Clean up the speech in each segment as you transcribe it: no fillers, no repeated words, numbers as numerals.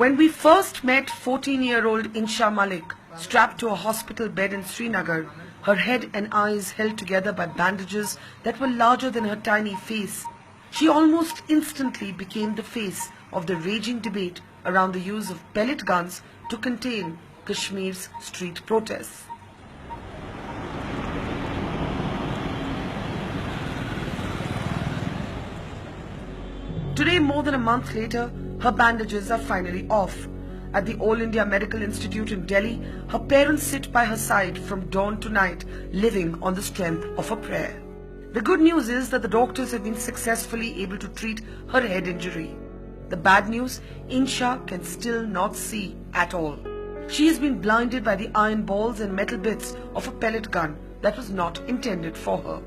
When we first met 14-year-old Insha Malik, strapped to a hospital bed in Srinagar, her head and eyes held together by bandages that were larger than her tiny face, she almost instantly became the face of the raging debate around the use of pellet guns to contain Kashmir's street protests. Today, more than a month later, her bandages are finally off. At the All India Medical Institute in Delhi, her parents sit by her side from dawn to night, living on the strength of a prayer. The good news is that the doctors have been successfully able to treat her head injury. The bad news, Insha can still not see at all. She has been blinded by the iron balls and metal bits of a pellet gun that was not intended for her.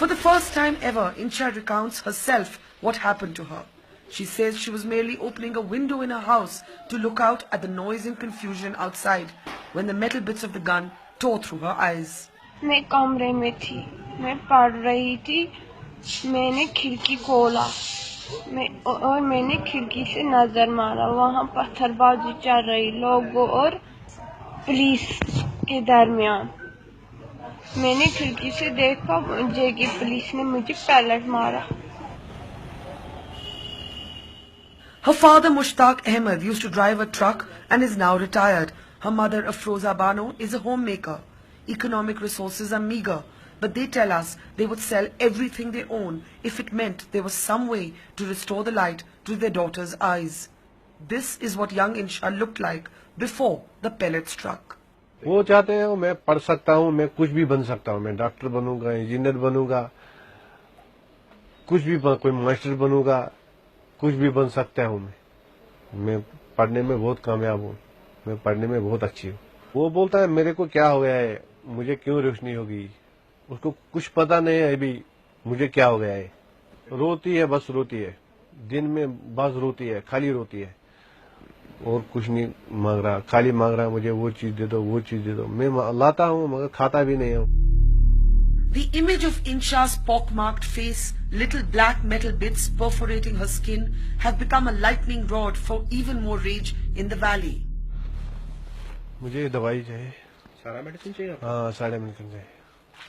For the first time ever, Insha recounts herself what happened to her. She says she was merely opening a window in her house to look out at the noise and confusion outside when the metal bits of the gun tore through her eyes. मैं कमरे में थी, मैं पढ़ रही थी, मैंने खिड़की खोला, और मैंने खिड़की से नजर मारा, वहाँ पत्थरबाजी चल रही लोगों और पुलिस के दरमियान। मैंने खिड़की से देखा कि पुलिस ने मुझे पैलेट मारा। Her father Mushtaq Ahmed used to drive a truck and is now retired. Her mother Afroza Bano is a homemaker. Economic resources are meager, but they tell us they would sell everything they own if it meant there was some way to restore the light to their daughter's eyes. This is what young Insha looked like before the pellet struck. वो चाहते हैं मैं पढ़ सकता हूँ, मैं कुछ भी बन सकता हूँ, मैं डॉक्टर बनूंगा, इंजीनियर बनूंगा, कुछ भी कोई मास्टर बनूंगा, कुछ भी बन सकता हूँ मैं पढ़ने में बहुत कामयाब हूँ, मैं पढ़ने में बहुत अच्छी हूँ। वो बोलता है मेरे को क्या हो गया है, मुझे क्यों रोशनी होगी, उसको कुछ पता नहीं है अभी मुझे क्या हो गया है। रोती है, बस रोती है, दिन में बस रोती है, खाली रोती है और कुछ नहीं मांग रहा, खाली मांग रहा मुझे वो चीज दे दो, वो चीज दे दो। मैं लाता हूँ मगर खाता भी नहीं हूँ। The image of Insha's pockmarked face, little black metal bits perforating her skin, have become a lightning rod for even more rage in the valley. मुझे दवाई चाहिए, सारा मेडिसिन चाहिए। हाँ, सारा मेडिसिन चाहिए।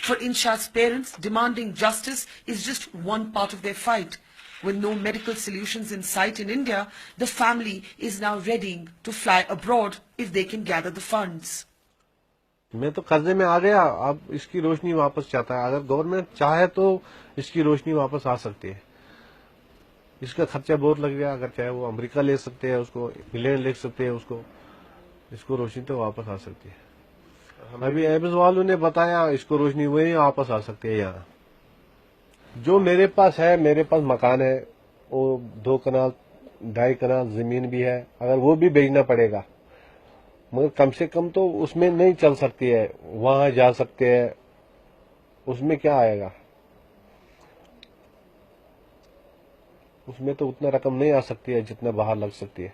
For Insha's parents, demanding justice is just one part of their fight. With no medical solutions in sight in India, the family is now readying to fly abroad if they can gather the funds. मैं तो कर्जे में आ गया, अब इसकी रोशनी वापस चाहता है। अगर गवर्नमेंट चाहे तो इसकी रोशनी वापस आ सकती है। इसका खर्चा बहुत लग गया, अगर चाहे वो अमेरिका ले सकते हैं उसको, इंग्लैंड ले सकते हैं उसको, इसको रोशनी तो वापस आ सकती है। अभी एम्स वालों ने बताया इसको रोशनी वही वापस आ सकती है। यहाँ जो मेरे पास है, मेरे पास मकान है, वो 2 कनाल 2.5 कनाल जमीन भी है, अगर वो भी बेचना पड़ेगा मगर कम से कम तो उसमें नहीं चल सकती है, वहां जा सकते हैं, उसमें क्या आएगा, उसमें तो उतना रकम नहीं आ सकती है जितना बाहर लग सकती है।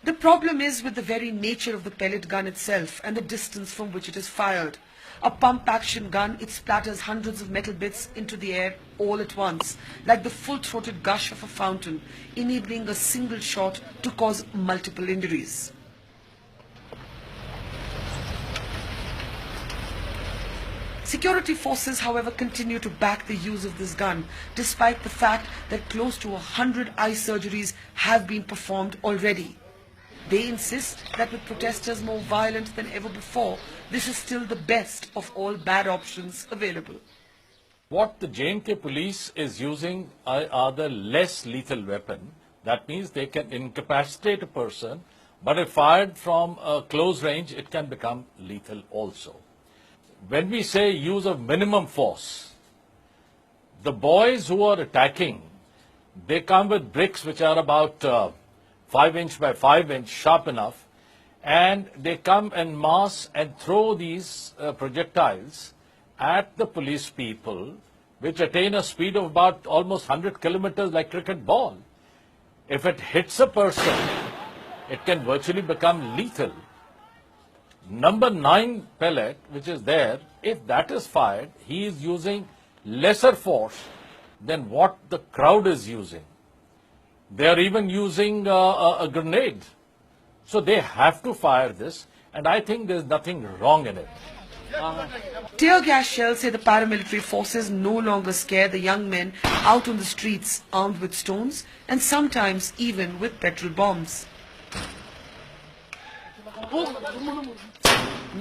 The problem is with the very nature of the pellet gun itself and the distance from which it is fired. A pump-action gun, it splatters hundreds of metal bits into the air all at once, like the full-throated gush of a fountain, enabling a single shot to cause multiple injuries. Security forces, however, continue to back the use of this gun, despite the fact that close to 100 eye surgeries have been performed already. They insist that with protesters more violent than ever before, this is still the best of all bad options available. What the J&K police is using are the less lethal weapon. That means they can incapacitate a person, but if fired from a close range, it can become lethal also. When we say use of minimum force, the boys who are attacking, they come with bricks which are about 5 inch by 5 inch, sharp enough, and they come en masse and throw these projectiles at the police people, which attain a speed of about almost 100 kilometers like cricket ball. If it hits a person, it can virtually become lethal. number 9 pellet, which is there, if that is fired, he is using lesser force than what the crowd is using. They are even using a grenade. So they have to fire this, and I think there's nothing wrong in it. Tear gas shells say the paramilitary forces no longer scare the young men out on the streets armed with stones and sometimes even with petrol bombs.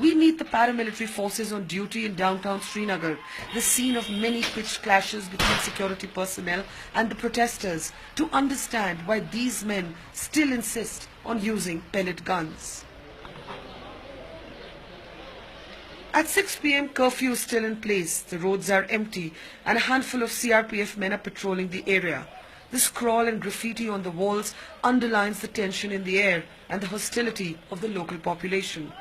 We meet the paramilitary forces on duty in downtown Srinagar, the scene of many pitched clashes between security personnel and the protesters, to understand why these men still insist on using pellet guns. At 6 p.m, curfew is still in place, the roads are empty and a handful of CRPF men are patrolling the area. The scrawl and graffiti on the walls underlines the tension in the air and the hostility of the local population.